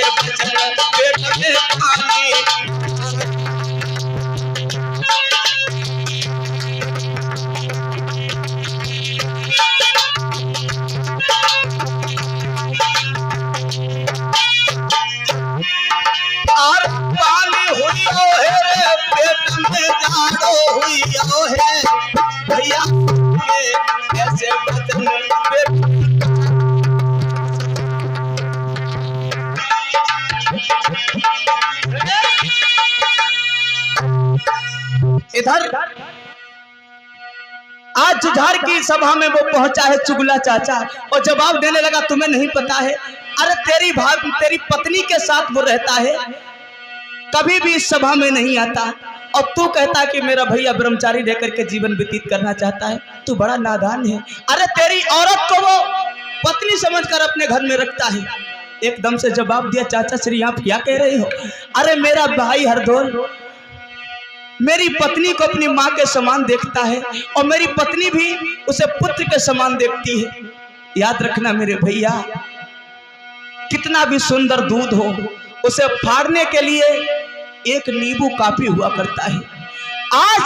से बचन पेट में पानी। और पानी हुई है रे पेट में जाड़ो हुई है भैया कैसे बचन पेट। इधर आज जुझार की सभा में वो पहुंचा है चुगला चाचा और जवाब देने लगा तुम्हें नहीं पता है, अरे तेरी पत्नी के साथ वो रहता है, कभी भी इस सभा में नहीं आता और तू कहता कि मेरा भैया ब्रह्मचारी रहकर के जीवन व्यतीत करना चाहता है, तू बड़ा नादान है। अरे तेरी औरत को वो पत्नी समझकर अपने घर में रखता है। एकदम से जवाब दिया चाचा श्री आप क्या कह रहे हो? अरे मेरा भाई हरदोल मेरी पत्नी को अपनी माँ के समान देखता है और मेरी पत्नी भी उसे पुत्र के समान देखती है। याद रखना मेरे भैया, कितना भी सुंदर दूध हो उसे फाड़ने के लिए एक नींबू काफी हुआ करता है। आज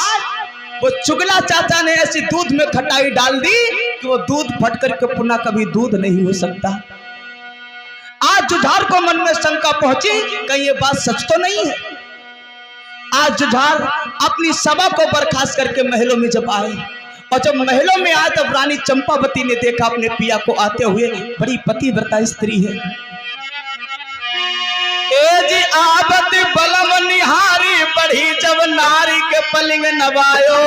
वो चुगला चाचा ने ऐसी दूध में खटाई डाल दी कि वो दूध फट करके पुनः कभी दूध नहीं हो सकता। आज जुझार को मन में शंका पहुंची कहीं ये बात सच तो नहीं है। आज जुझार अपनी सभा को बर्खास्त करके महलों में जब आए और जब महलों में आए तब रानी चंपावती ने देखा अपने पिया को आते हुए, बड़ी पतिव्रता स्त्री है। एजी आवत बलम निहारी बढ़ी जब नारी के पलिंग नवायो,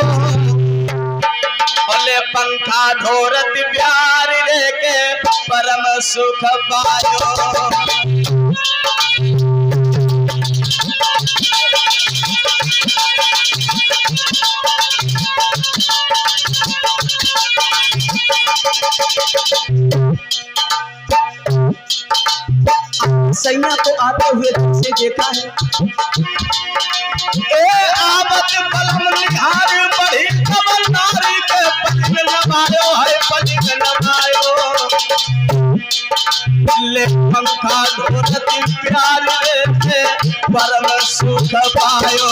ओले पंखा ढोरत प्यार रे के परम सुख पायो। सैया को आते हुए से देखा है। ए आवत बलम निहार बढ़ी जब नारी के पलिंग नवायो है पलिंग नवायो, ले पंखा ढोरत प्यार रे परम सुख पायो।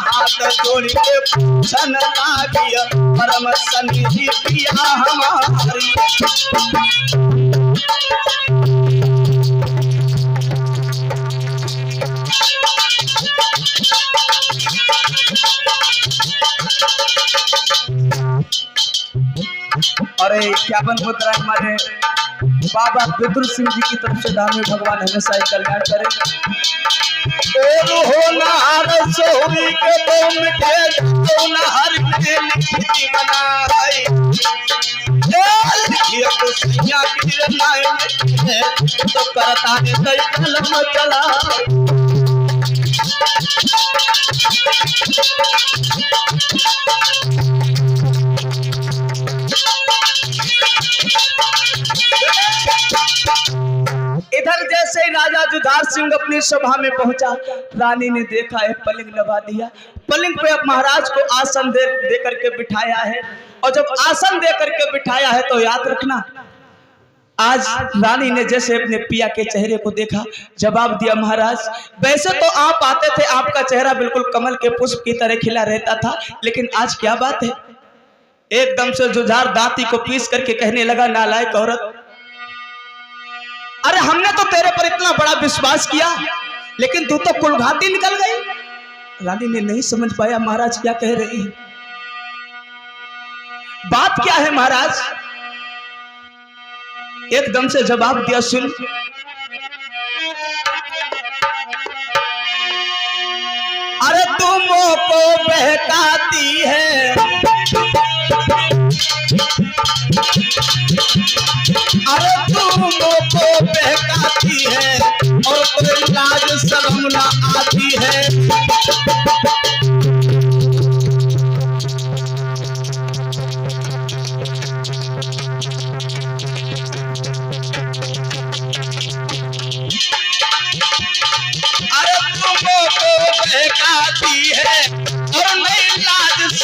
हाथ जोड़ के पूछन लागिया परम सनिधि पिया हमारी। अरे क्या बन होता है हमारे बाबा विदुर सिंह जी की तरफ से दान में भगवान हमेशा ही कल्याण करे। और हो नहर सोरी के तुम के तो नहर के लिखी बनाई, लिखिए तो सैया की रामायण में तो करता है कई कलम चला। इधर जैसे ही राजा जुझार सिंह अपनी सभा में पहुंचा, रानी ने देखा है पलंग लगा दिया। पलंग पे अब महाराज को आसन दे करके बिठाया है और जब आसन दे करके बिठाया है तो याद रखना आज रानी ने जैसे अपने पिया के चेहरे को देखा, जवाब दिया महाराज वैसे तो आप आते थे आपका चेहरा बिल्कुल कमल के पुष्प की तरह खिला रहता था, लेकिन आज क्या बात है? एकदम से जुझार दांती को पीस करके कहने लगा नालायक औरत, अरे हमने तो तेरे पर इतना बड़ा विश्वास किया लेकिन तू तो कुलघाती निकल गई। रानी ने नहीं समझ पाया महाराज क्या कह रही है, बात क्या है महाराज? एकदम से जवाब दिया सुन, अरे तुमों को बहकाती है, अरे तुमों को बहकाती है और कोई लाज शर्म ना आती है।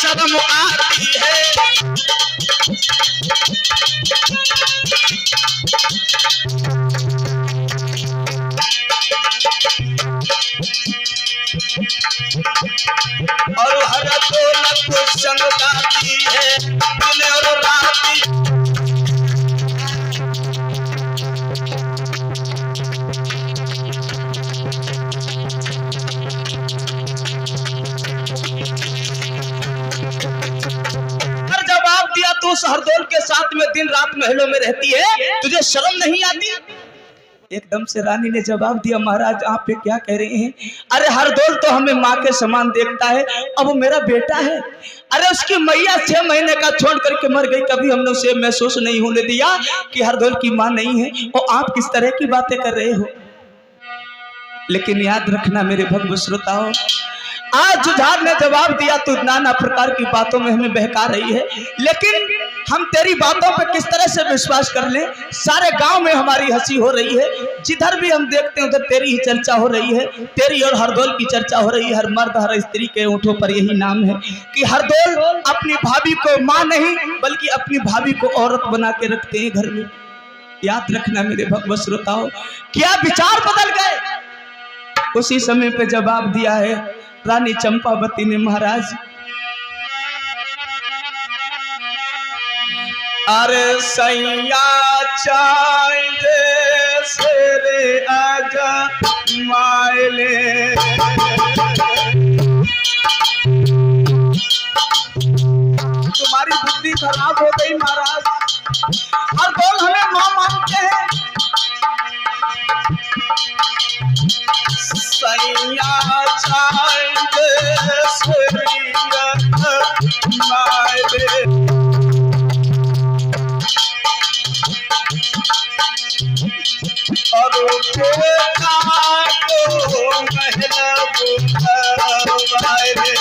शर्म आती है। और हर दौलत को संग गाती है दिन और रात। जवाब दिया तू हरदौल के साथ में दिन रात महलों में रहती है, तुझे शर्म नहीं आती? एकदम से रानी ने जवाब दिया, महाराज आप पे क्या कह रहे हैं? अरे हरदौल तो हमें माँ के समान देखता है, अब वो मेरा बेटा है। अरे उसकी मैया 6 महीने का छोड़ करके मर गई, कभी हमने उसे महसूस नहीं होने दिया कि हरदौल की माँ नहीं है। और आप किस तरह की बातें कर रहे हो? लेकिन याद रखना मेरे भक्त श्रोताओ, आज जुझार ने जवाब दिया तू नाना प्रकार की बातों में हमें बहका रही है, लेकिन हम तेरी बातों पर किस तरह से विश्वास कर लें? सारे गांव में हमारी हंसी हो रही है, जिधर भी हम देखते हैं उधर तेरी ही चर्चा हो रही है, तेरी और हरदौल की चर्चा हो रही है। हर मर्द हर स्त्री के होठों पर यही नाम है कि हरदौल अपनी भाभी को माँ नहीं बल्कि अपनी भाभी को औरत बना के रखते हैं घर में। याद रखना मेरे भक्त श्रोताओ, क्या विचार बदल गए? उसी समय पे जवाब दिया है रानी चंपावती ने, महाराज अरे सैया चांद से रे आजा मायले, तुम्हारी बुद्धि खराब हो गई महाराज, हरदौल हमें मां मानते हैं। सैया चांद से रे आजा मायले, और बेटा को महला बुलवाए रे।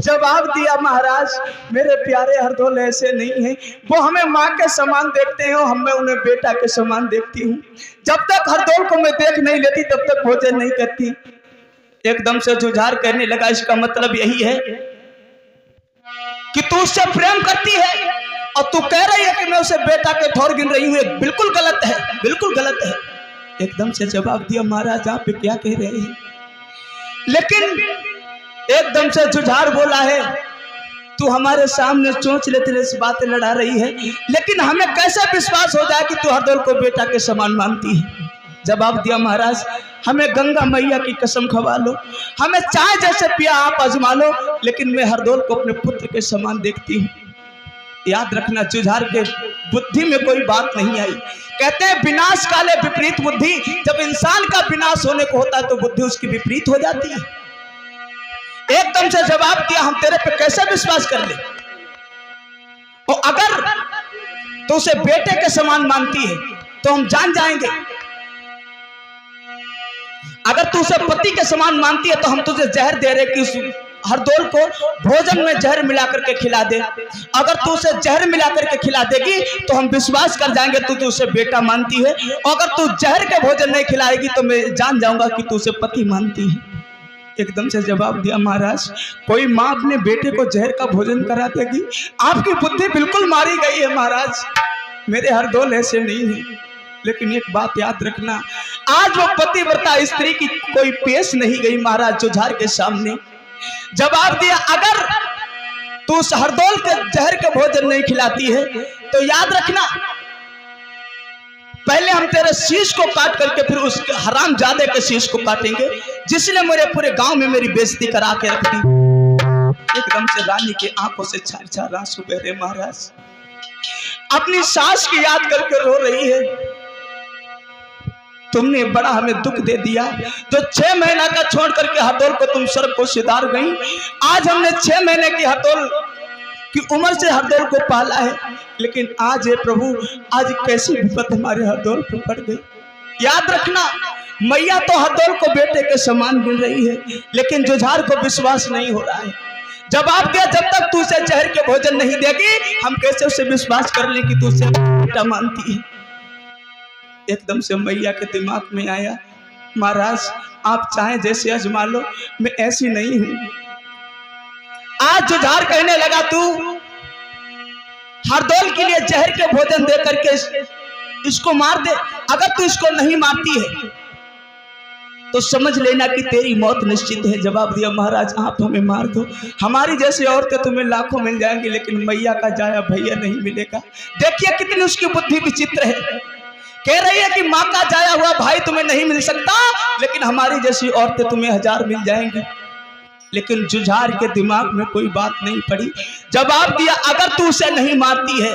जवाब दिया महाराज, मेरे प्यारे हरदौल ऐसे नहीं हैं, वो हमें माँ के समान देखते हैं और हमें उन्हें बेटा के समान देखती हूँ। जब तक हरदौल को मैं देख नहीं लेती तब तक भोजन नहीं करती। एकदम से जुझार कहने लगा, इसका मतलब यही है कि तू उससे प्रेम करती है और तू कह रही है कि मैं उसे बेटा के ठौर गिन रही हूँ। बिल्कुल गलत है, बिल्कुल गलत है। एकदम से जवाब दिया, महाराज आप क्या कह रहे हैं? लेकिन एकदम से जुझार बोला है, तू हमारे सामने चोंच लेते से बातें लड़ा रही है, लेकिन हमें कैसे विश्वास हो जाए कि तू हरदौल को बेटा के समान मानती है? जवाब दिया, महाराज हमें गंगा मैया की कसम खवा लो, हमें चाय जैसे पिया आप आजमा लो, लेकिन मैं हरदौल को अपने पुत्र के समान देखती हूँ। याद रखना, जुझार के बुद्धि में कोई बात नहीं आई। कहते हैं विनाश काले विपरीत बुद्धि, जब इंसान का विनाश होने को होता है तो बुद्धि उसकी विपरीत हो जाती है। एकदम से जवाब दिया, हम तेरे पे कैसे विश्वास कर ले? और अगर तो उसे बेटे के समान मानती है तो हम जान जाएंगे, अगर तू उसे पति के समान मानती है तो हम तुझे जहर दे रहे कि हरदौल को भोजन में जहर मिला करके खिला दे। अगर तू उसे जहर मिला करके खिला देगी तो हम विश्वास कर जाएंगे तू उसे बेटा मानती है, और अगर तू जहर के भोजन नहीं खिलाएगी तो मैं जान जाऊंगा कि तू उसे पति मानती है। एकदम से जवाब दिया, महाराज कोई माँ अपने बेटे को जहर का भोजन करा देगी? आपकी बुद्धि बिल्कुल मारी गई है महाराज, मेरे हरदौल ऐसे नहीं है। लेकिन एक बात याद रखना, आज वो पतिव्रता स्त्री की कोई पेश नहीं गई महाराज जुझार के सामने। जवाब दिया, अगर तू उस हरदौल के जहर के भोजन नहीं खिलाती है तो याद रखना, पहले हम तेरे शीश को काट करके फिर उस हरामजादे के शीश को काटेंगे जिसने मेरे पूरे गांव में मेरी बेइज्जती करा के रख दी। एकदम से रानी की आंखों से छार छार आंसू बह रहे। महाराज अपनी सास की याद करके रो रही है। तुमने बड़ा हमें दुख दे दिया, तो 6 महीना का छोड़ करके हरदौल को तुम स्वर्ग को सिधार गई। आज हमने 6 महीने की हरदौल की उम्र से हरदौल को पाला है, लेकिन आज है प्रभु, आज कैसी विपत हमारे हरदौल पर पड़ गई। याद रखना, मैया तो हरदौल को बेटे के समान गिन रही है, लेकिन जुझार को विश्वास नहीं हो रहा है। जवाब दिया, जब तक तू उसे जहर के भोजन नहीं देगी हम कैसे उसे विश्वास कर ले कि तू उसे बेटा मानती है। एकदम से मैया के दिमाग में आया, महाराज आप चाहे जैसे आजमा लो, मैं ऐसी नहीं हूं। आज जुझार कहने लगा, तू हरदौल के लिए जहर के भोजन दे करके इसको मार दे। अगर तू इसको नहीं मारती है तो समझ लेना कि तेरी मौत निश्चित है। जवाब दिया, महाराज आप हमें मार दो, हमारी जैसी औरतें तुम्हें लाखों मिल जाएंगी, लेकिन मैया का जाया भैया नहीं मिलेगा। देखिए कितनी उसकी बुद्धि विचित्र है। कह रही है कि माँ का जाया हुआ भाई तुम्हें नहीं मिल सकता, लेकिन हमारी जैसी औरतें तुम्हें 1000 मिल जाएंगी। लेकिन जुझार के दिमाग में कोई बात नहीं पड़ी। जवाब दिया, अगर तू उसे नहीं मारती है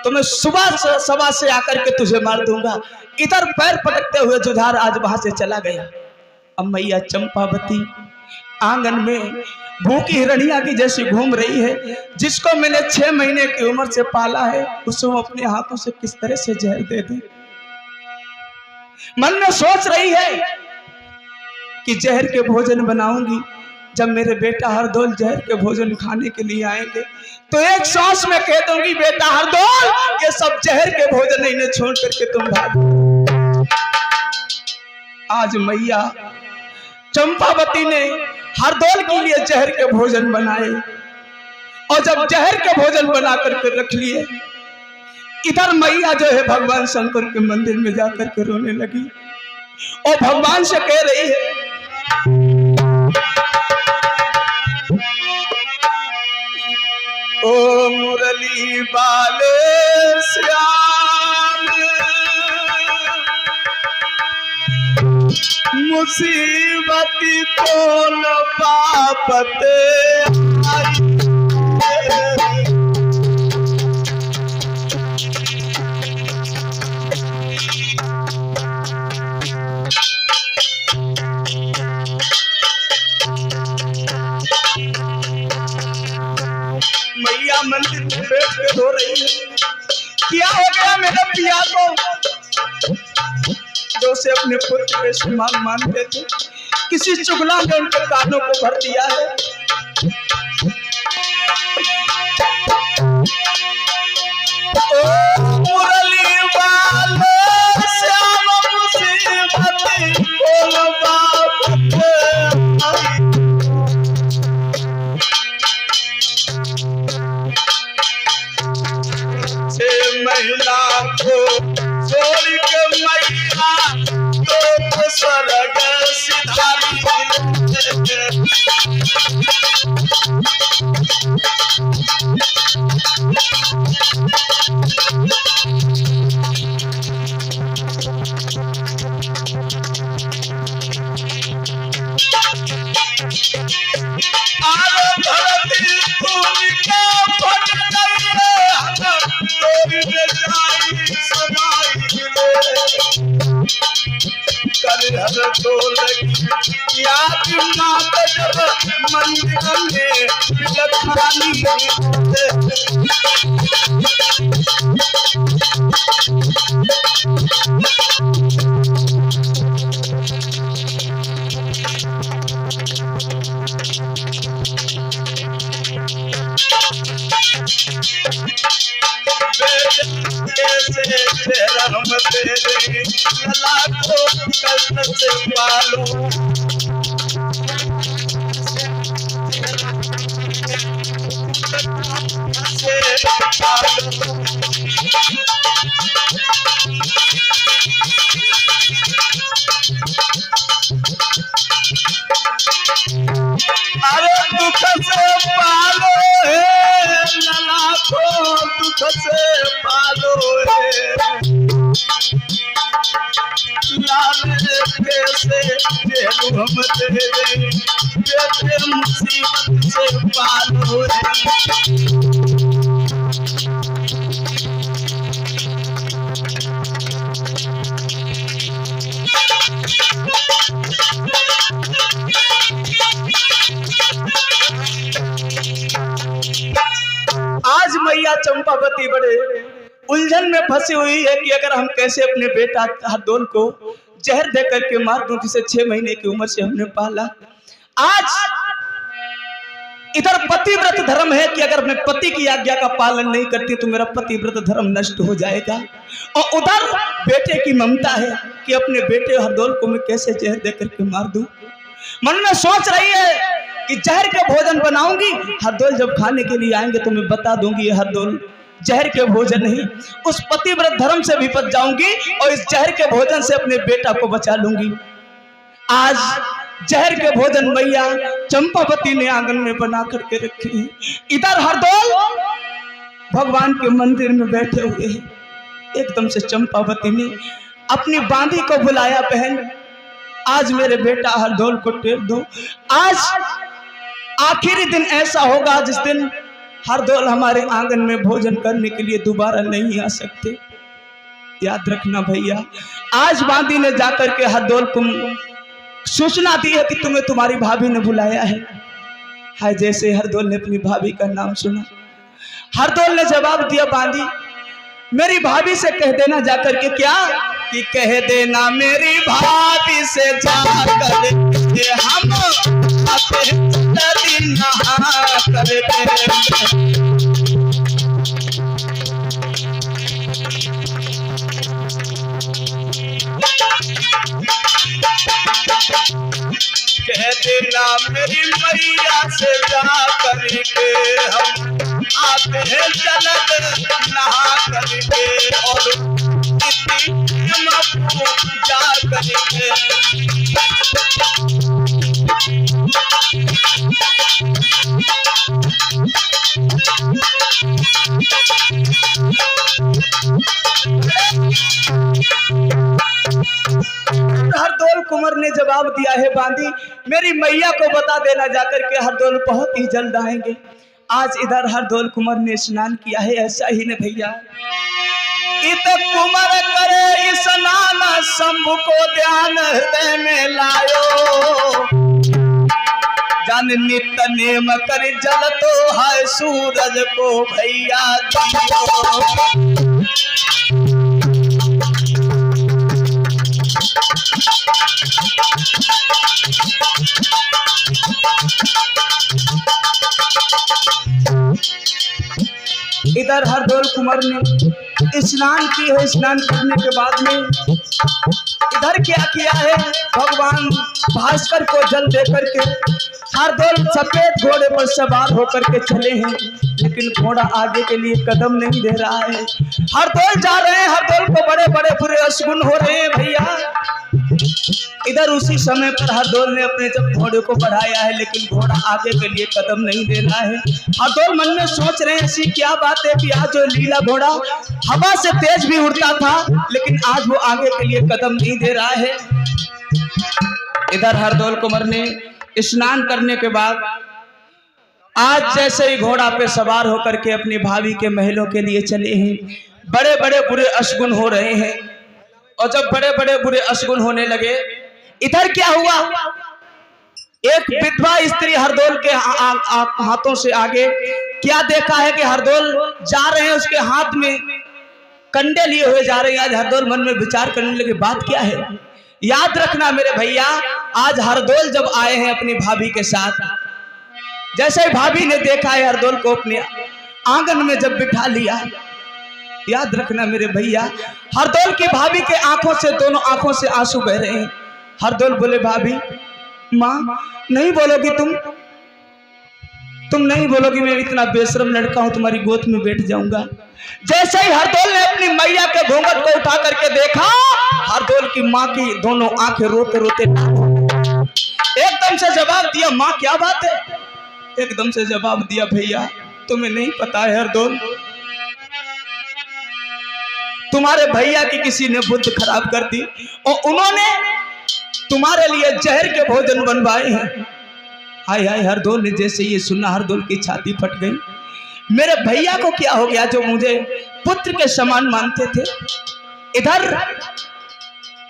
तो मैं सुबह सवा से आकर के तुझे मार दूंगा। इधर पैर पटकते हुए जुझार आज वहां से चला गया। अब मैया चंपावती आंगन में भूखी हिरणिया की जैसी घूम रही है। जिसको मैंने 6 महीने की उम्र से पाला है उसको अपने हाथों से किस तरह से जहर दे दे। मन में सोच रही है कि जहर के भोजन बनाऊंगी, जब मेरे बेटा हरदौल जहर के भोजन खाने के लिए आएंगे तो एक सांस में कह दूंगी, बेटा हरदौल ये सब जहर के भोजन इन्हें छोड़ करके तुम भाग। आज मैया चंपावती ने हरदौल के लिए जहर के भोजन बनाए, और जब जहर के भोजन बना करके रख लिए, इधर मैया जो है भगवान शंकर के मंदिर में जाकर के रोने लगी और भगवान से कह रही है, ओ मुरली बाले श्याम मुसीबत को न पापत आई। मैया मंदिर में बैठ के रो रही है, क्या हो गया मेरे पिया को जो उसे अपने पुत्र के समान मानते थे, किसी चुगला ने उनके कानों को भर दिया है। ओ मुरली वाले श्याम मुसीबत को बाप महिला को छोड़ के मैया तो स्वर्ग सिधारी। मुसीबत से पालो। अरे दुख से पालो है लला को, दुख से पालो है लाल कैसे जेलू हम तेरे बेटे मुसीबत से पालो है। आज मैया चंपावती बड़े उलझन में फंसी हुई है कि अगर हम कैसे अपने बेटा हरदोल को जहर दे करके मार दूं, जिसे 6 महीने की उम्र से हमने पाला। आज इधर पतिव्रत धर्म है कि अगर मैं पति की आज्ञा का पालन नहीं करती तो मेरा पतिव्रत धर्म नष्ट हो जाएगा, और उधर बेटे की ममता है कि अपने बेटे हरदोल को मैं कैसे जहर दे करके मार दूं। मन में सोच रही है कि जहर के भोजन बनाऊंगी, हरदोल जब खाने के लिए आएंगे तो मैं बता दूंगी ये हरदोल जहर के भोजन नहीं। उस पतिव्रत धर्म से भी बच जाऊंगी और इस जहर के भोजन से अपने बेटा को बचा लूंगी। आज जहर के भोजन मैया चंपावती ने आंगन में बना करके रखे हैं। इधर हरदोल भगवान के मंदिर में बैठे हुए हैं। एकदम से चंपावती ने अपनी बांधी को बुलाया, बहन आज मेरे बेटा हरदोल को टेर दो। आज आखिरी दिन ऐसा होगा जिस दिन हरदोल हमारे आंगन में भोजन करने के लिए दोबारा नहीं आ सकते। याद रखना भैया, आज बांदी ने जाकर के हरदोल को सूचना दी है कि तुम्हें तुम्हारी भाभी ने बुलाया है। हाय जैसे हरदोल ने अपनी भाभी का नाम सुना, हरदोल ने जवाब दिया, बांदी मेरी भाभी से कह देना जाकर के, क्या कि कह देना मेरी भाभी से जाकर के हम आते नदी नहा करके। कह देना मेरी मैया से जा करके हम आते हैं जलद नहा करके, और जा करके। हरदोल कुंवर ने जवाब दिया है, बांदी मेरी मैया को बता देना जाकर के हरदोल बहुत ही जल्द आएंगे। आज इधर हरदोल कुंवर ने स्नान किया है, ऐसा ही न भैया। इत कुंवर करे स्नान शंभु को ध्यान हृदय में लायो, जान नित नेम कर जल तो है सूरज को भैया दियो। इधर हरदोल कुंवर ने स्नान की है। स्नान करने के बाद में इधर क्या किया है, भगवान भास्कर को जल दे करके हरदोल सफेद घोड़े पर सवार होकर के चले हैं, लेकिन घोड़ा आगे के लिए कदम नहीं दे रहा है। हरदोल जा रहे हैं, हरदोल को बड़े बड़े बुरे अशगुन हो रहे हैं भैया। इधर उसी समय पर हरदोल ने अपने जब घोड़े को बढ़ाया है, लेकिन घोड़ा आगे के लिए कदम नहीं दे रहा है। हरदोल मन में सोच रहे हैं ऐसी क्या बात है कि आज जो लीला घोड़ा हवा से तेज भी उड़ता था, लेकिन आज वो आगे के लिए कदम नहीं दे रहा है। इधर हरदोल कुंवर ने स्नान करने के बाद आज जैसे ही घोड़ा पे सवार होकर के अपनी भाभी के महलों के लिए चले हैं, बड़े बड़े बुरे अशगुन हो रहे हैं। और जब बड़े बड़े बुरे अशगुन होने लगे, इधर क्या हुआ, एक विधवा स्त्री हरदोल के हाथों से आगे क्या देखा है कि हरदोल जा रहे हैं, उसके हाथ में कंडे लिए हुए जा रहे हैं। आज हरदोल मन में विचार करने लगे बात क्या है। याद रखना मेरे भैया, आज हरदोल जब आए हैं अपनी भाभी के साथ, जैसे ही भाभी ने देखा है हरदोल को अपने आंगन में जब बिठा लिया, याद रखना मेरे भैया, हरदोल की भाभी के आंखों से, दोनों आंखों से आंसू बह रहे हैं। हरदौल बोले भाभी माँ नहीं बोलोगी तुम नहीं बोलोगी, मैं इतना बेशरम लड़का हूं तुम्हारी गोद में बैठ जाऊंगा। जैसे ही हरदौल ने अपनी मैया के घूंघट को उठा करके देखा, हरदौल की माँ की दोनों आंखें रोते रोते एकदम से जवाब दिया, माँ क्या बात है? एकदम से जवाब दिया, भैया तुम्हें नहीं पता है हरदौल, तुम्हारे भैया की किसी ने बुद्ध खराब कर दी और उन्होंने तुम्हारे लिए जहर के भोजन बनवाए हैं। हाय हाय, हरदौल ने जैसे ये सुना हरदौल की छाती फट गई। मेरे भैया को क्या हो गया जो मुझे पुत्र के समान मानते थे? इधर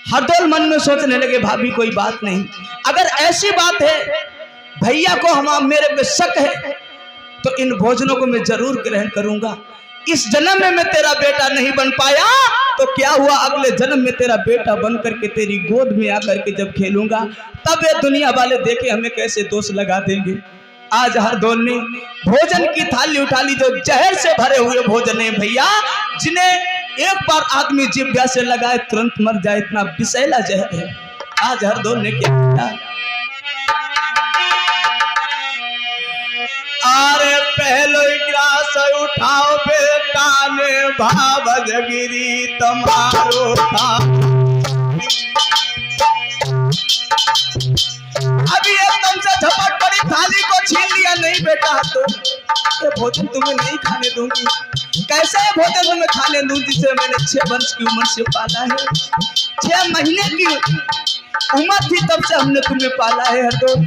हरदौल मन में सोचने लगे, भाभी कोई बात नहीं, अगर ऐसी बात है भैया को हम मेरे पे शक है तो इन भोजनों को मैं जरूर ग्रहण करूंगा। इस जन्म में मैं तेरा बेटा नहीं बन पाया तो क्या हुआ, अगले जन्म में तेरा बेटा बन करके तेरी गोद में आकर के जब खेलूंगा तब ये दुनिया वाले देखे हमें कैसे दोष लगा देंगे। आज हरदौल ने भोजन की थाली उठा ली जो जहर से भरे हुए भोजन है भैया, जिन्हें एक बार आदमी जिह्वा से लगाए तुरंत मर जाए, इतना विषैला जहर है। आज हरदौल ने क्या किया, अरे पहलो ग्रास उठाओ बेटा ने भावज गिरी तुम्हारो था। अभी एकदम से झपट पड़ी, थाली को छीन लिया, नहीं बेटा तो ये भोजन तुम्हें नहीं खाने दूंगी। कैसे ये भोजन तुम्हें खाने दूं जिसे मैंने 6 वर्ष की उम्र से पाला है, 6 महीने की उम्र थी तब से हमने तुम्हें पाला है हरदौल।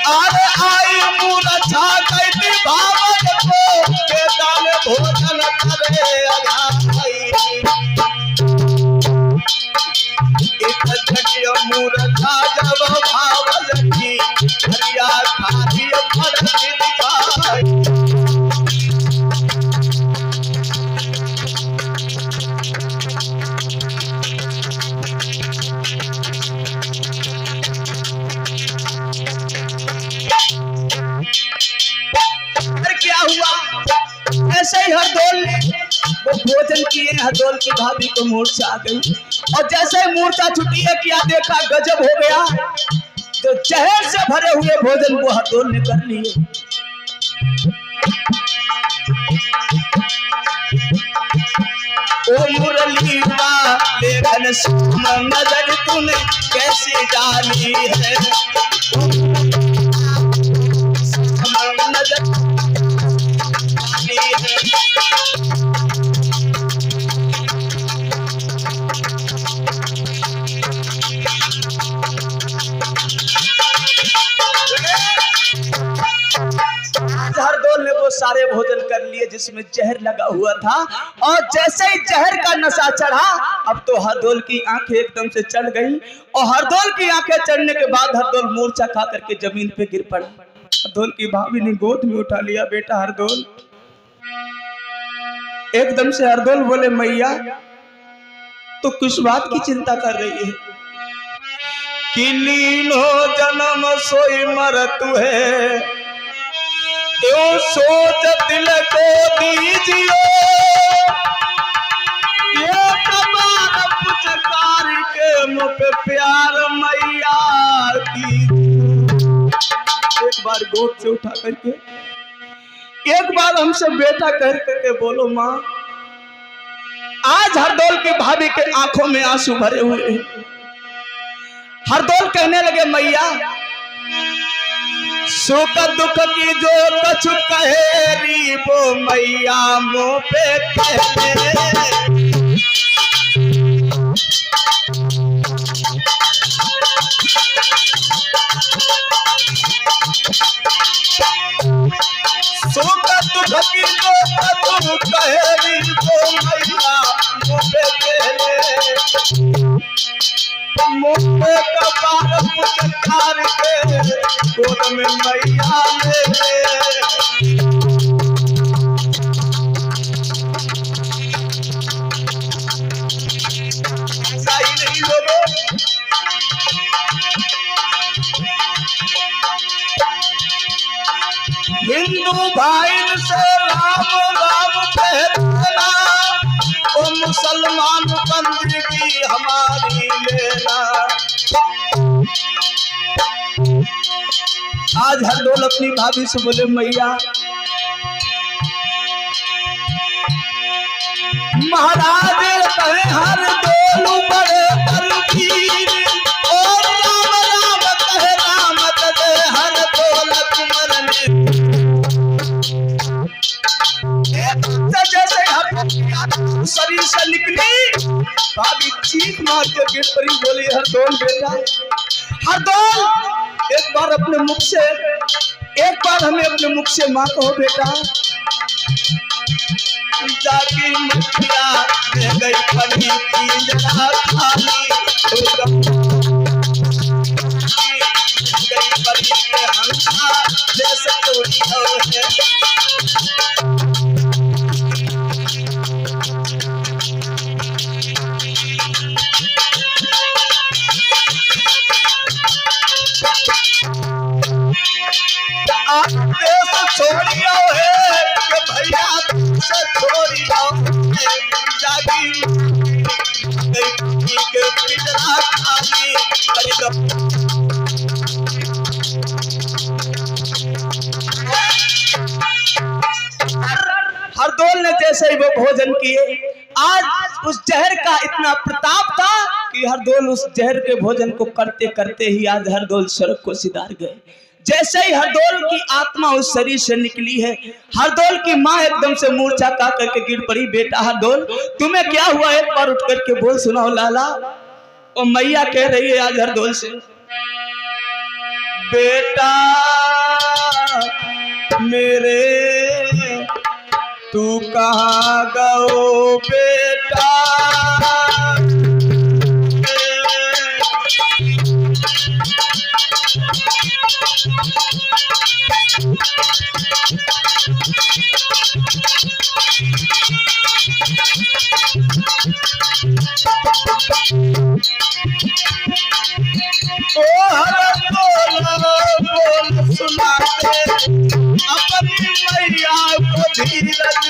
अरे आई मूर्छा कहती भावज को बेटा ने भोजन करे अघाई, एक झटिया मूर्छा जब भावज की हरिया खाती फर्क दिखाई। क्या हुआ, ऐसे ही हरदौल ने वो भोजन किए, हरदौल की भाभी को मूर्छा आ गई और जैसे मूर्छा छुटी है क्या देखा, गजब हो गया, जो जहर से भरे हुए भोजन वो हरदौल ने कर लिए। ओ मुरली लेखन नजर तूने कैसे डाली है, नजर हरदौल ने वो सारे भोजन कर लिए जिसमें जहर लगा हुआ था और जैसे ही जहर का नशा चढ़ा अब तो हरदौल की आंखें एकदम से चढ़ गई और हरदौल की आंखें चढ़ने के बाद हरदौल मूर्छा खा करके जमीन पे गिर पड़ा। हरदौल की भाभी ने गोद में उठा लिया, बेटा हरदौल। एकदम से हरदौल बोले, मैया तो किस बात की चिंता कर रही है? कि लीनो जन्म सोई मरतु है, यो सोच दिल को दीजिए, ये कबार पुचकार के मुँह पे प्यार मैया की। एक बार गोद से उठा करके एक बार हमसे बेटा कह करके बोलो माँ। आज हरदौल की भाभी के आंखों में आंसू भरे हुए हैं। हरदौल कहने लगे, मैया सुख दुख की जो कछु कहेरी वो मैया मुँह पे कहले। सुख दुख की जो कछु कहेरी वो मैया मुँह पे कहले। मुँह पे कबार पुचकार के गोद में मैया ले। ऐसा ही नहीं लोगों, हिंदू भाई से राम राम कहना, ओ मुसलमान बंदगी आज हरदोल अपनी भाभी से बोले मैया महाराज कहे हरदोल बड़े बलवीर और राम राम कहे राम तदे हरदोल कुंवर ने जैसे हरदोल शरीर से निकली भाभी चीख मार के गिरपरी बोली हरदोल बेटा हरदोल एक बार हमें अपने मुख से माँ कहो बेटा। जाकी मुखिया दे गई पनी पिंजरा खाली गई परी के हंसा जैसे चोरी हो छोड़ियो है कि भैया से छोड़ियो जागी के पिंजरा खाली हरदोल ने जैसे ही वो भोजन किए आज उस जहर का इतना प्रताप था कि हरदोल उस जहर के भोजन को करते करते ही आज हरदोल सड़क को सिधार गए। जैसे ही हरदोल की आत्मा उस शरीर से निकली है हरदोल की माँ एकदम से मूर्छा का करके गिर पड़ी। बेटा हरदोल तुम्हें क्या हुआ एक बार उठ करके बोल सुनाओ लाला। और मैया कह रही है आज हरदोल से बेटा मेरे तू कहाँ गओ बेटा अपनी मैया को धीरज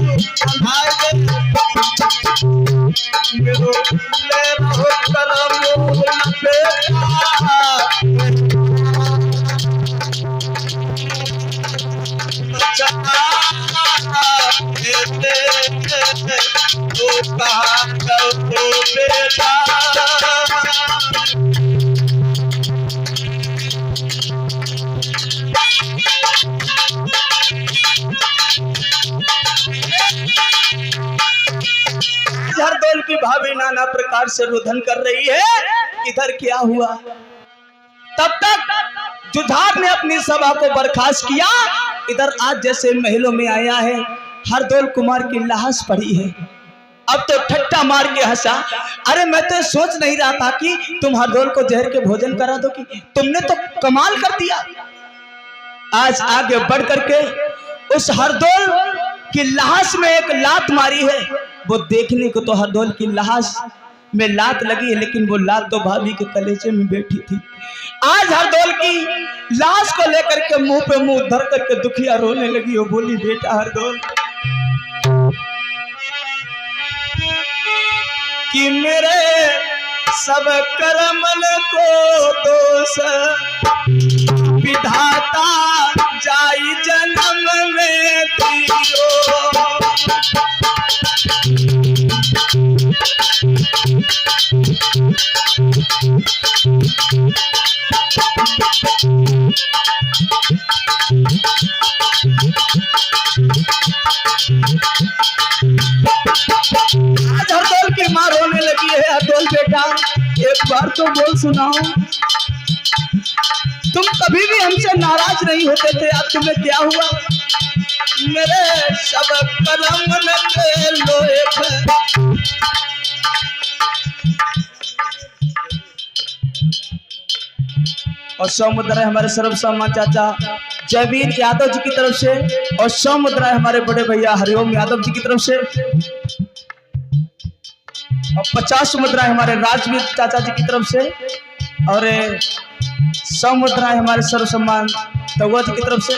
हरदोल की भाभी नाना प्रकार से रुदन कर रही है इधर क्या हुआ। तब तक जुझार ने अपनी सभा को बर्खास्त किया। इधर आज जैसे महलों में आया है हरदोल कुमार की लाश पड़ी है। अब तो ठट्टा मार के हंसा अरे मैं तो सोच नहीं रहा था कि तुम हरदोल को जहर के भोजन करा दो कि तुमने तो कमाल कर दिया। आज आगे बढ़ करके उस हरदोल की लाश में एक लात मारी है। वो देखने को तो हरदोल की लाश में लात लगी है लेकिन वो लात तो भाभी के कलेजे में बैठी थी। आज हरदोल की लाश को लेकर के मुंह पे मुंह धर करके दुखिया रोने लगी। वो बोली बेटा हरदोल कि मेरे सब कर्मन को दोष विधाता जाई जन्म में दियो। आज हरदोल की मां रोने लगी है। हरदोल बेटा एक बार तो बोल सुनाओ तुम कभी भी हमसे नाराज नहीं होते थे आज तुम्हें क्या हुआ। मेरे सब कर्म के लोहे और 100 मुद्राएं हमारे सर्वसम्मान चाचा जयवीर यादव जी की तरफ से और 100 मुद्राएं हमारे बड़े भैया हरिओम यादव जी की तरफ से और 50 मुद्राएं हमारे राजवीर चाचा जी की तरफ से और 100 मुद्राएं हमारे सर्वसम्मान तवा जी की तरफ से।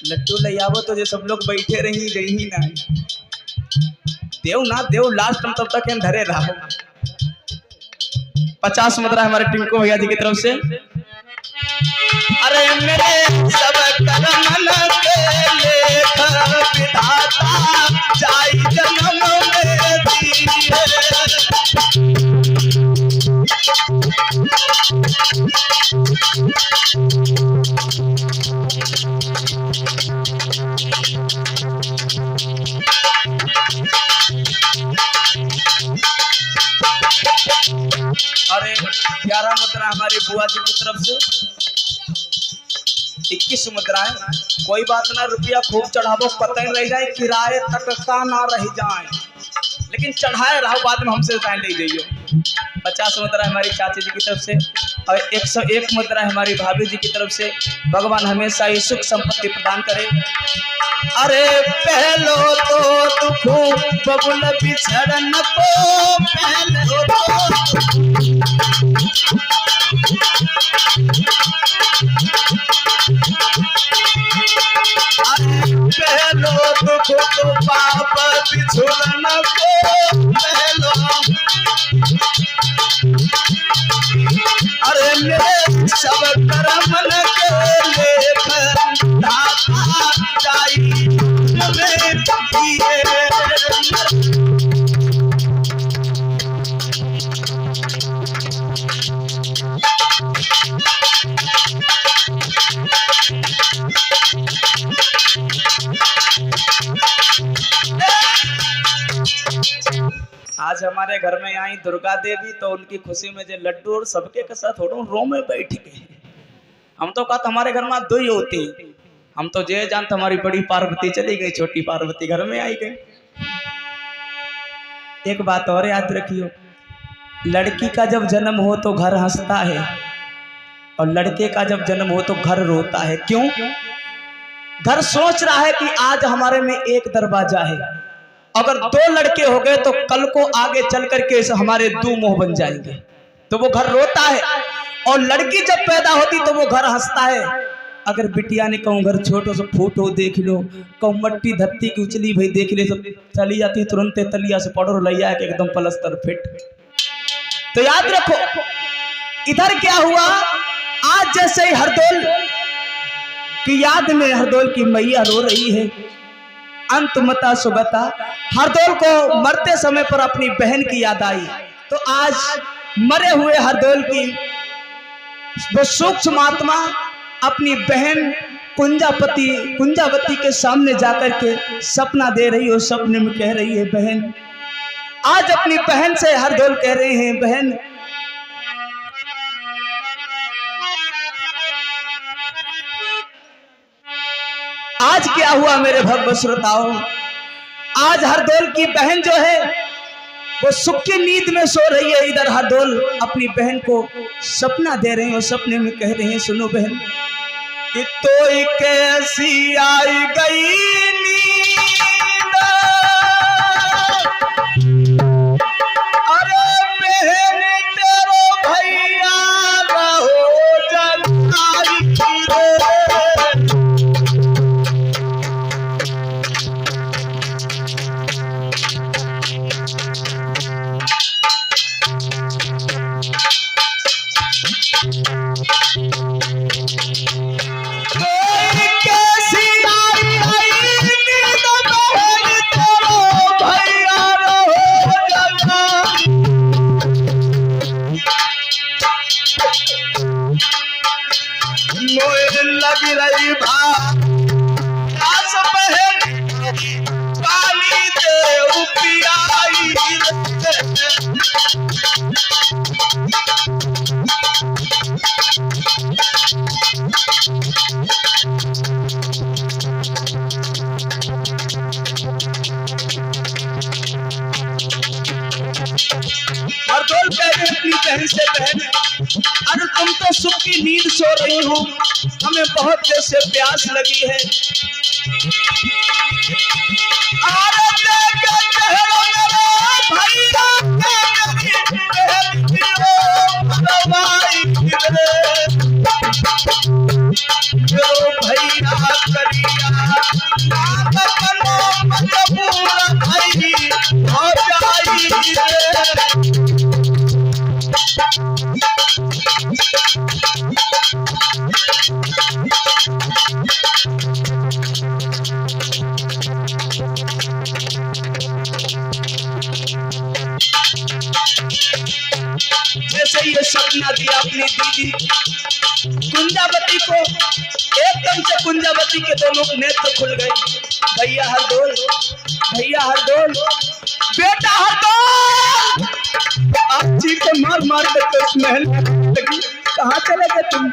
लट्टू ले आवो तो जो सब लोग बैठे रही गई ही ना देव ना देव लास्ट में तब तक धरे रहा। 50 मुद्रा हमारे टिंकू भैया जी की तरफ से। अरे मेरे सब कर्म के लेख विधाता जाई जन्म में दिए। अरे 11 मुद्रा हमारी बुआ जी की तरफ से, 21 मुद्राएं। कोई बात ना, रुपया खूब चढ़ावो, पता रह जाए, किराए तक का ना रह जाए, लेकिन चढ़ाए रहो, बाद में हमसे ले जाइयो। 50 मुद्रा हमारी चाची जी की तरफ से और 101 मुद्रा हमारी भाभी जी की तरफ से। भगवान हमेशा ही सुख संपत्ति प्रदान करे। अरे पहलो तो दुख बबुल बिछड़न को, पहलो पहलो दुख तो पाप बिछड़न को पहलो। अरे मेरे सब कर्म के लेख धाता जाई में दिए। आज हमारे घर में आई दुर्गा देवी, तो उनकी खुशी में जो लड्डू और सबके के साथ रो में बैठ गए। हम तो कहा हमारे घर में 2 ही होती, हम तो जे जानते हमारी बड़ी पार्वती चली गई, छोटी पार्वती घर में आई गई। एक बात और याद रखियो, लड़की का जब जन्म हो तो घर हंसता है, और लड़के का जब जन्म हो तो घर रोता है। क्यों? घर सोच रहा है कि आज हमारे में एक दरवाजा है, अगर 2 लड़के हो गए तो कल को आगे चल करके हमारे 2 मुंह बन जाएंगे, तो वो घर रोता है। और लड़की जब पैदा होती तो वो घर हंसता है। अगर बिटिया ने कहूँ घर छोटो से फोटो देख लो, कहूँ मट्टी धरती की उचली भाई देख ले, सब चली जाती तुरंत तलिया से पाउडर लिया के एकदम प्लस्तर फिट। तो याद रखो, इधर क्या हुआ, आज जैसे ही हरदौल की याद में हरदौल की मैया रो रही है, अंतमता सुगता, हरदौल को मरते समय पर अपनी बहन की याद आई। तो आज मरे हुए हरदौल की वो सूक्ष्म आत्मा अपनी बहन कुंजावती के सामने जाकर के सपना दे रही हो, सपने में कह रही है, बहन, आज अपनी बहन से हरदौल कह रहे हैं, बहन आज क्या हुआ मेरे भक्त श्रोताओं, आज हरदौल की बहन जो है वो सुख की नींद में सो रही है। इधर हरदौल अपनी बहन को सपना दे रहे हैं और सपने में कह रहे हैं, सुनो बहन, कि तो कैसी आई गई नींद, अरे बहन तेरो भैया रहो जगाई रे। लगी रही पानी दे पियाई। हरदौल कह रहे अपनी बहन से, बहन अरे तुम तो सुख की नींद सो रही हो, हमें बहुत देर से प्यास लगी है। कैसे ये सपना दिया अपनी दीदी कुंजावती को। एकदम से कुंजावती के दोनों नेत्र खुल गए। भैया हरदोल, भैया हरदोल, बेटा हरदोल, आप जी को मार मार के तो उस महल में लगी। कहाँ चले गए तुम?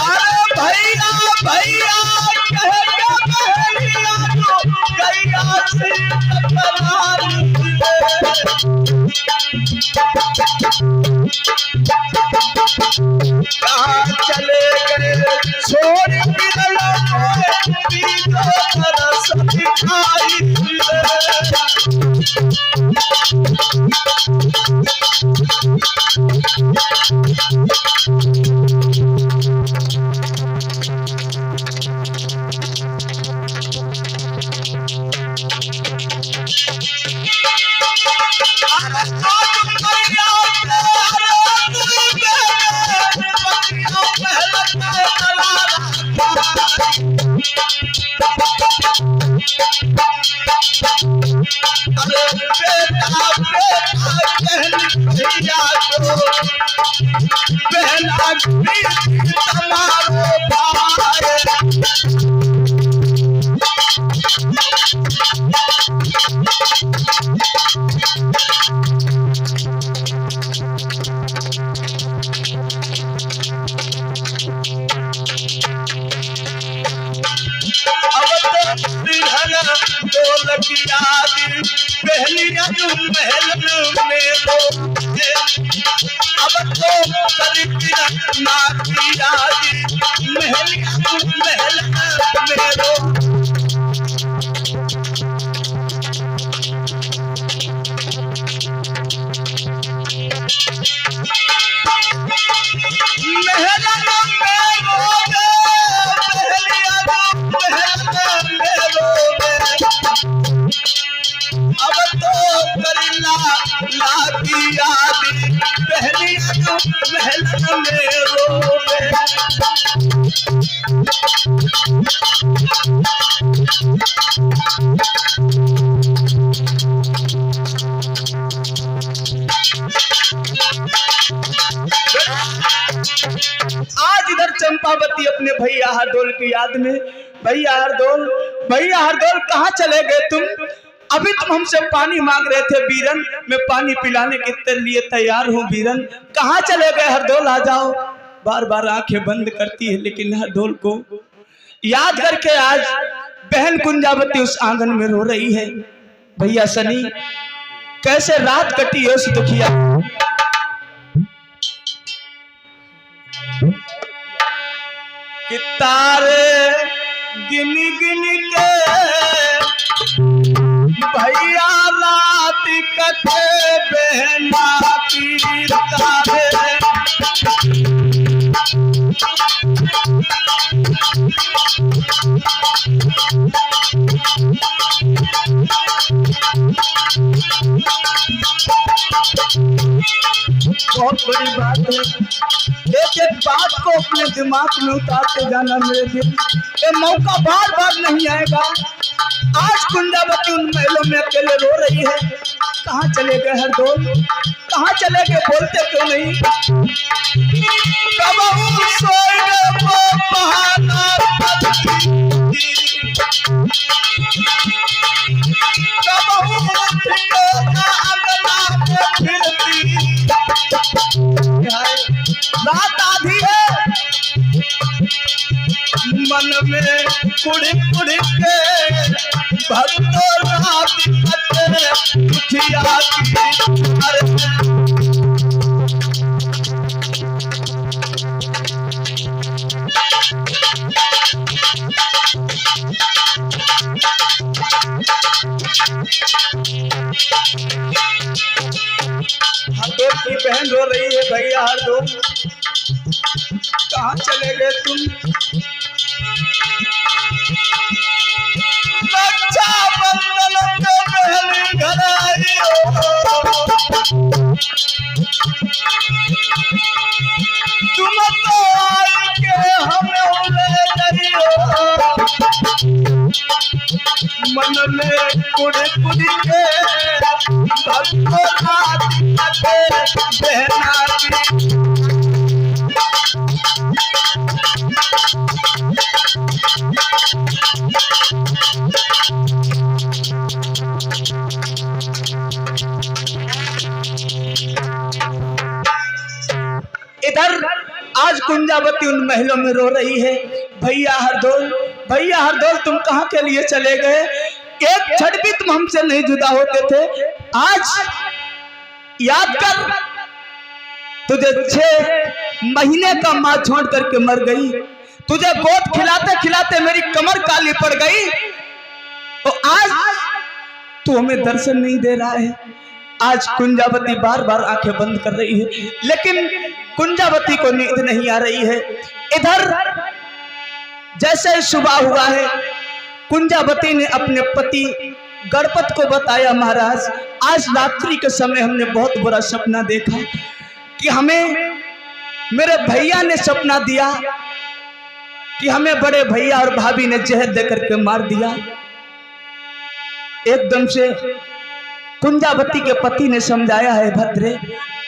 अरे भैया भैया कह के बहनिया को गैया से टकरानी। कहाँ चले गए छोड़ बिरला को पीतो तरस दिखाई। पहली महल में रो अब तो महल में रो। आज इधर चंपावती अपने भैया हरदोल की याद में, भैया हरदोल, भैया हरदोल कहाँ चले गए तुम? अभी तुम हमसे पानी मांग रहे थे बीरन, मैं पानी पिलाने के लिए तैयार हूँ बीरन। कहाँ चले गए हरदोल? आ जाओ। बार बार आंखें बंद करती है लेकिन हरदोल को याद करके आज बहन कुंजावती उस आंगन में रो रही है। भैया सनी कैसे रात कटी है उस दुखिया। कि तारे गिन गिन के भैया रात कटे बहना की तारे। बहुत बड़ी बात है, एक एक बात को अपने दिमाग में उतारते जाना मेरे दिल। ये मौका बार बार नहीं आएगा। आज कुंजावती उन महलों में अकेले रो रही है। कहाँ चले गए हरदोल? कहाँ चले गए? बोलते क्यों नहीं? रात आधी है, मन में कुड़ी कुड़ी के भक्तों रात कटे दुखिया की। हरदोल की बहन रो रही है। भैया हरदोल कहाँ चले गए तुम? रक्षाबंधन के पहली घर आई तुम तो आई के हमें ले गई। आज कुंजावती उन महलों में रो रही है, भैया हरदोल तुम कहाँ के लिए चले गए? एक क्षण भी तुम हमसे नहीं जुदा होते थे। आज याद कर, तुझे 6 महीने का माँ छोड़ करके मर गई, तुझे गोद खिलाते खिलाते मेरी कमर काली पड़ गई, तो आज तू हमें दर्शन नहीं दे रहा है। आज कुंजावती बार बार आंखें बंद कर रही है, लेकिन कुंजावती को नींद नहीं आ रही है। इधर जैसे सुबह हुआ है, कुंजावती ने अपने पति गणपत को बताया, महाराज आज रात्रि के समय हमने बहुत बुरा सपना देखा कि हमें मेरे भैया ने सपना दिया कि हमें बड़े भैया और भाभी ने जहर दे करके मार दिया। एकदम से कुंजावती के पति ने समझाया है, भद्रे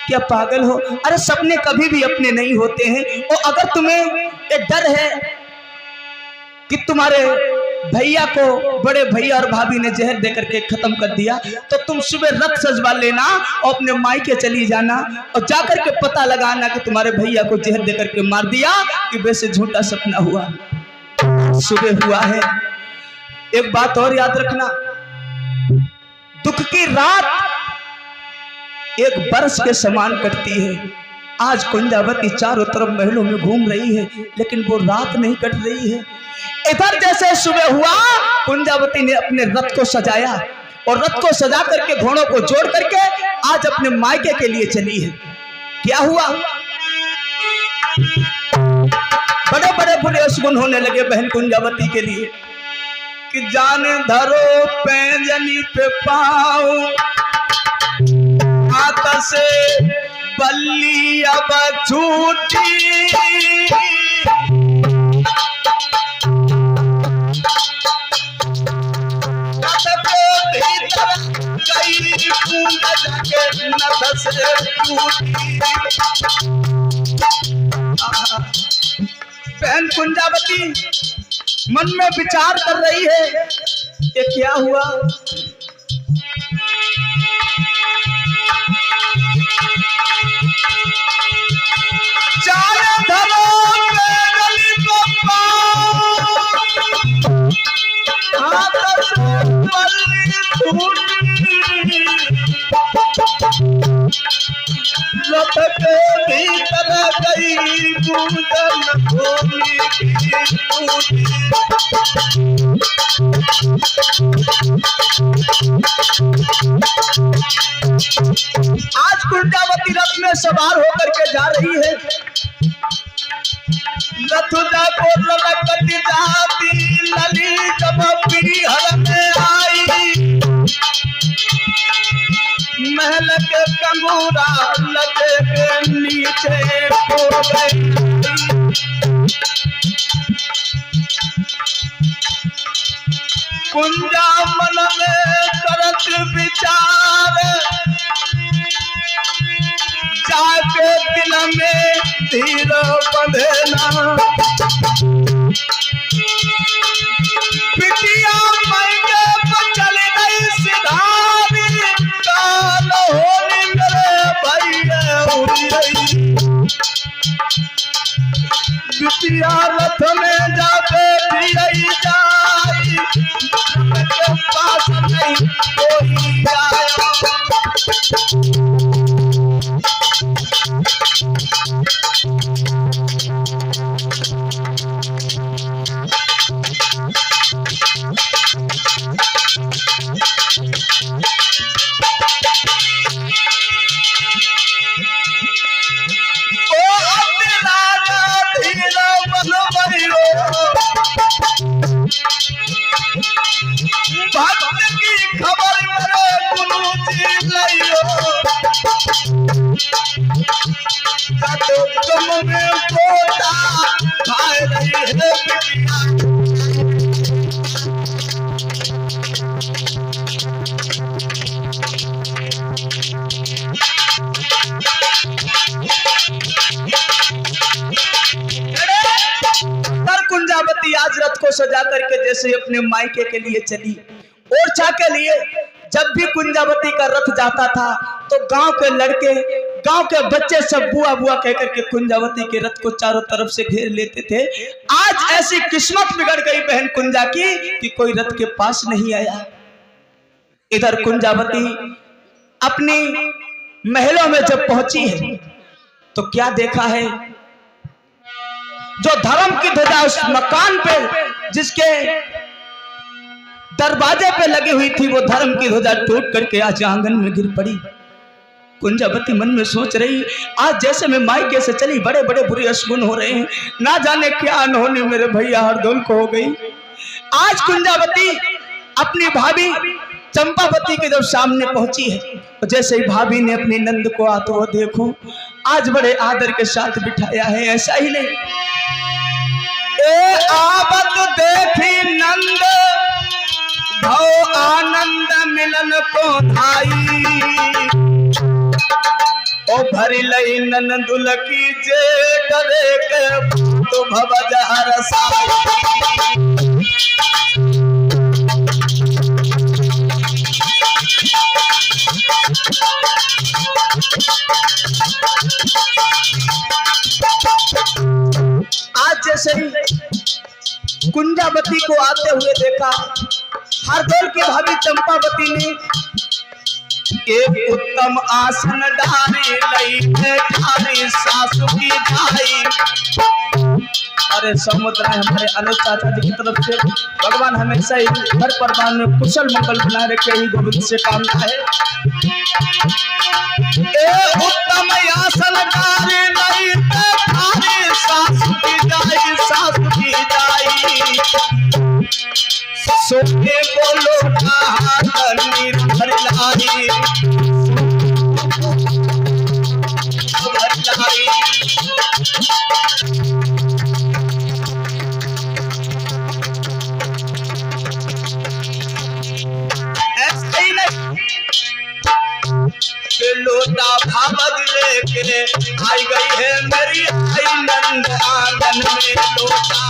क्या पागल हो? अरे सपने कभी भी अपने नहीं होते हैं, और अगर तुम्हें एक डर है कि तुम्हारे भैया को बड़े भैया और भाभी ने जहर देकर के खत्म कर दिया, तो तुम सुबह रथ सजवा लेना और अपने मायके चली जाना और जाकर के पता लगाना कि तुम्हारे भैया को जहर देकर के मार दिया कि वैसे झूठा सपना हुआ। सुबह हुआ है। एक बात और याद रखना, दुख की रात 1 वर्ष के समान कटती है। आज कुंजावती चारों तरफ महलों में घूम रही है, लेकिन वो रात नहीं कट रही है। इधर जैसे सुबह हुआ, कुंजावती ने अपने रथ को सजाया और रथ को सजा करके घोड़ों को जोड़ करके आज अपने मायके के लिए चली है। क्या हुआ? बड़े बड़े बुरे अशगुन होने लगे बहन कुंजावती के लिए कि जान धरो पैंजनी पे पाओ, हाथ से बल्ली अब छूटी, बहन कुंजावती मन में विचार कर रही है, ये क्या हुआ? चार धरो पैदली को पाओ, हाथ से बल्ली छूटी, रथ के भीतर गई गुंजन भूमि की टूटी। आज कुंजावती रथ में सवार होकर के जा रही है। रथ जाको ललकत जाती लली जब पीहर में आई, महल के कंगूरा लगे के नीचे खो गई। कुंजा मन में करत विचार, जाके दिल में धीर बंधेना, पिटिया मायके पर चल गई सिधारी, काल होली मेरे भैया उड़ी रही। पिटिया रथ में जाके भी रही जाई, के पास नहीं कोई आया। भक्त की खबर मेरे गुरुजी लियो, तुम में पोता खाए रही है बिटिया। कुंजावती आज रथ को सजा करके जैसे अपने मायके के लिए चली, ओरछा के लिए। जब भी कुंजावती का रथ जाता था तो गांव के लड़के गांव के बच्चे सब बुआ बुआ कहकर के कुंजावती के रथ को चारों तरफ से घेर लेते थे। आज ऐसी किस्मत बिगड़ गई बहन कुंजा की कि कोई रथ के पास नहीं आया। इधर कुंजावती अपनी महलों में जब पहुंची है तो क्या देखा है, जो धर्म की ध्वजा उस मकान पे जिसके दरवाजे पे लगी हुई थी, वो धर्म की ध्वजा टूट करके आज आंगन में गिर पड़ी। कुंजावती मन में सोच रही, आज जैसे मैं मायके से चली बड़े बड़े बुरे अशगुन हो रहे हैं, ना जाने क्या अनहोनी मेरे भैया हरदौल को हो गई। आज कुंजावती अपनी भाभी चंपावती के जब सामने पहुंची है तो जैसे ही भाभी ने अपनी नंद को आते हुए देखो आज बड़े आदर के साथ बिठाया है। ऐसा ही नहीं, ए आवत देखी नंद भव आनंद मिलन को धाई, ओ भरी लई नंदुल की जे करे के तो भव जहर साई। आज जैसे ही कुंजावती को आते हुए देखा, हरदौल की भाभी चंपावती ने एक उत्तम आसन डाली लई ठारी सासू की भाई। अरे समुद्र है हमारे अनिल चाचा जी की तरफ से भगवान हमेशा ही घर परिवार में कुशल मंगल बनाए रखे, ही गोविंद से कामना है। ए उत्तम आसन डाली लई ठारी सासू की जाई, सासू की जाई। सोने बोलो निर्भर लाई, ऐसे ही नहीं लोटा भावग लेके आई गई है मेरी आई नंद आंगन में लोटा।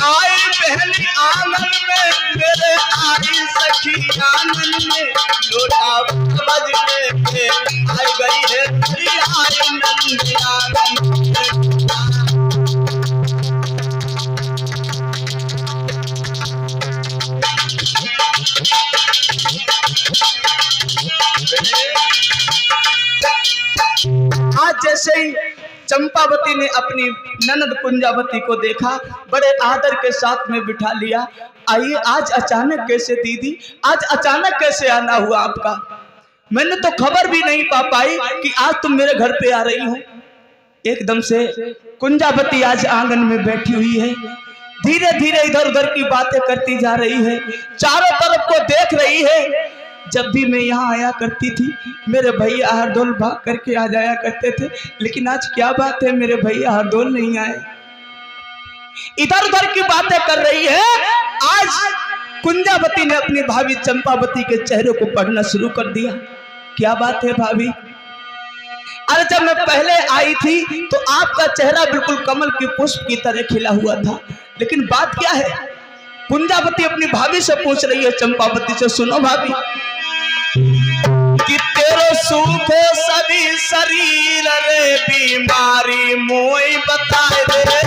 आई पहली आंगन में मेरे आई सखी आंगन में लोटा बज लेके आई गई है तेरी आई नंद आंगन में। आज जैसे ही चंपावती ने अपनी ननद कुंजावती को देखा, बड़े आदर के साथ में बिठा लिया। आइए, आज अचानक कैसे दीदी, आज अचानक कैसे आना हुआ आपका? मैंने तो खबर भी नहीं पा पाई कि आज तुम मेरे घर पे आ रही हो। एकदम से कुंजावती आज आंगन में बैठी हुई है, धीरे धीरे इधर उधर की बातें करती जा रही है, चारों तरफ को देख रही है। जब भी मैं यहाँ आया करती थी मेरे भैया हरदौल भाग करके आ जाया करते थे, लेकिन आज क्या बात है मेरे भैया हरदौल नहीं आए। इधर उधर की बातें कर रही है। आज कुंजावती ने अपनी भाभी चंपावती के चेहरे को पढ़ना शुरू कर दिया। क्या बात है भाभी? अरे जब मैं पहले आई थी तो आपका चेहरा बिल्कुल कमल के पुष्प की तरह खिला हुआ था, लेकिन बात क्या है? कुंजावती अपनी भाभी से पूछ रही है चंपावती से, सुनो भाभी कि तेरो सूखो सभी शरीर रे बीमारी मोई बताए रे।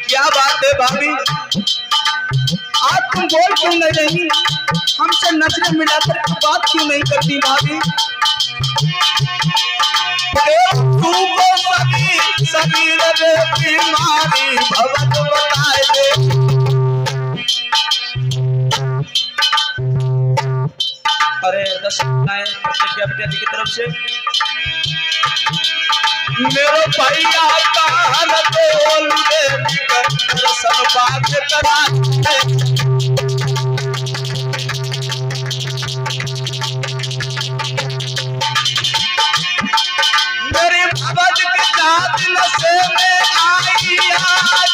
क्या बात है भाभी, आज तुम बोल क्यों नहीं रही? हमसे नजरें मिलाकर बात क्यों नहीं करती भाभी? तुमको सभी शरीर रे बीमारी भगत बताए दे। अरे विद्यापति की तरफ से मेरे भैया कान बोल दे सब बात करा। मेरी भगत की जात नशे में आई आज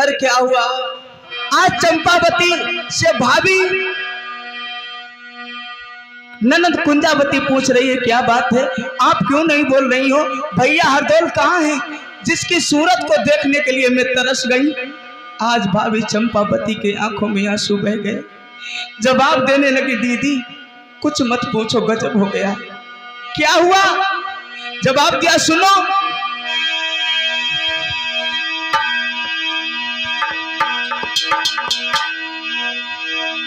इधर क्या हुआ? आज चंपावती से भाभी ननद कुंजावती पूछ रही है क्या बात है, आप क्यों नहीं बोल रही हो? भैया हरदौल कहाँ है जिसकी सूरत को देखने के लिए मैं तरस गई? आज भाभी चंपावती के आंखों में आंसू बह गए, जवाब देने लगी, दीदी कुछ मत पूछो, गजब हो गया। क्या हुआ? जवाब दिया, सुनो।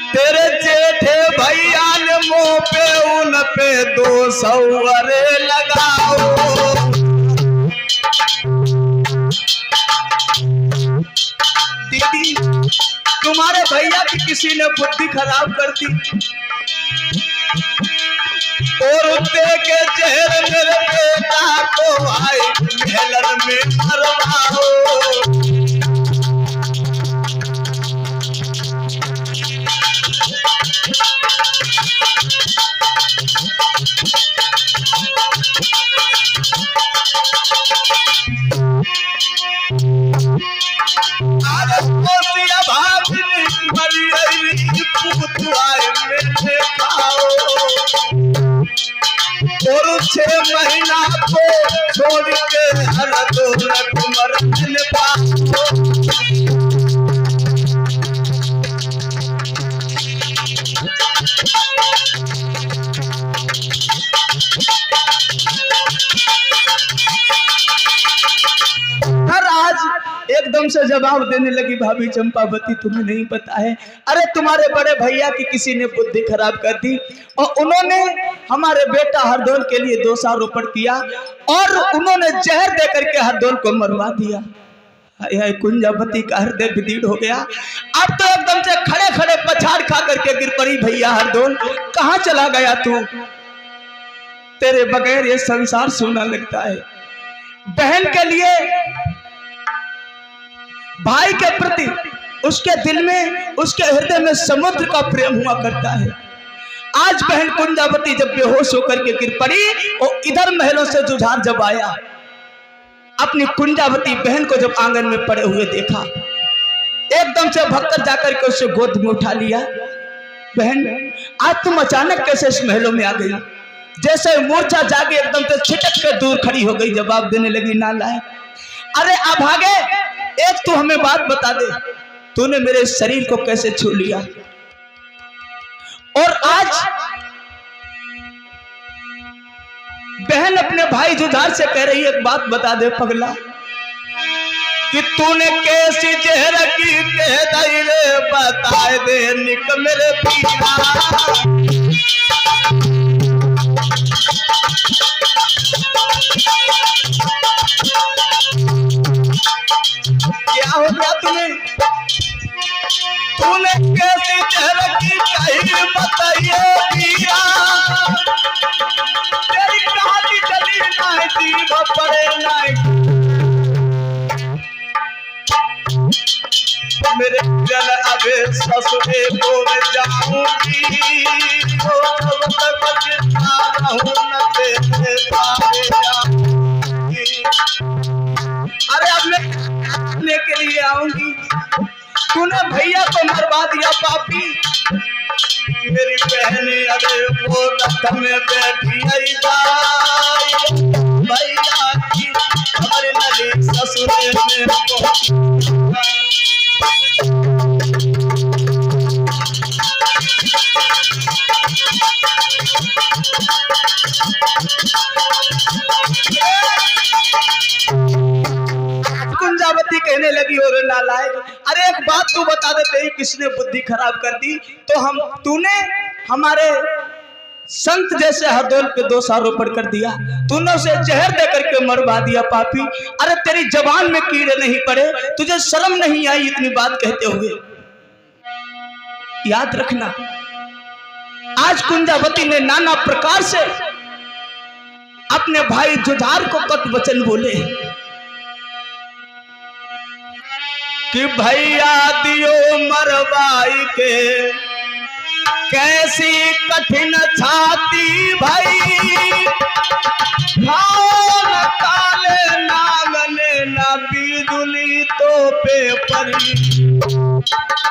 तेरे जेठे भैया ने मुंह पे उन पे 200 अरे लगाओ। दीदी तुम्हारे भैया की किसी ने बुद्धि खराब कर दी और उत्ते के जहर मेरे बेटा को भाई मेलन में मरवाओ। और 6 महीना को छोड़ के हर दौलत मरने पाओ। आज एकदम से जवाब देने लगी भाभी चंपावती, तुम्हें नहीं पता है, अरे तुम्हारे बड़े भैया की किसी ने बुद्धि खराब कर दी और उन्होंने हमारे बेटा हरदौल के लिए दोषारोपण किया और उन्होंने जहर दे करके हरदौल को मरवा दिया। कुंजावती का हृदय विदीर्ण हो गया। अब तो एकदम से खड़े खड़े पछाड़ खा करके गिर पड़ी, भैया हरदौल कहाँ चला गया तू? तेरे बगैर ये संसार सूना लगता है। बहन के लिए, भाई के प्रति उसके दिल में, उसके हृदय में समुद्र का प्रेम हुआ करता है। आज बहन कुंजावती जब बेहोश होकर के गिर पड़ी और इधर महलों से जुझार जब आया, अपनी कुंजावती बहन को जब आंगन में पड़े हुए देखा, एकदम से भगकर जाकर के उसे गोद में उठा लिया। बहन आज तुम अचानक कैसे इस महलों में आ गई? जैसे मूर्छा जागे एकदम से छिटक कर दूर खड़ी हो गई, जवाब देने लगी, ना लाए, अरे अब आगे एक तू हमें बात बता दे, तूने मेरे शरीर को कैसे छू लिया? और आज बहन अपने भाई जुझार से कह रही है, एक बात बता दे पगला, कि तूने कैसी जहर की कह दई रे, बताए दे निक मेरे पीरा। क्या हो गया तुम्हें? तूने कैसी जहर की कही बताइए पीरा, तेरी कहानी चली नहीं जीव पड़े नहीं। मेरे जल अबे ससुरे को मैं जाऊंगी, जब तक जिंदा रहूं न तेरे पारे जाऊंगी। अरे अब मैं खाने के लिए आऊंगी, तूने भैया को मरवा दिया पापी। मेरी बहने अरे वो रथ में बैठी आई भैया की हमारे नली ससुरे में कुंजावती कहने लगी, और नालायक, अरे एक बात तू बता दे, तेरी किसने बुद्धि खराब कर दी? तो तूने हमारे संत जैसे हरदौल पे दोषारोपण कर दिया, तूने उसे जहर दे करके मरवा दिया पापी। अरे तेरी जबान में कीड़े नहीं पड़े, तुझे शर्म नहीं आई इतनी बात कहते हुए? याद रखना, आज कुंजावती ने नाना प्रकार से अपने भाई जुझार को कट वचन बोले कि भैया दियो मरवाई के, कैसी कठिन छाती भाई, काले नागने ना बिजुली तो पे पर रानी।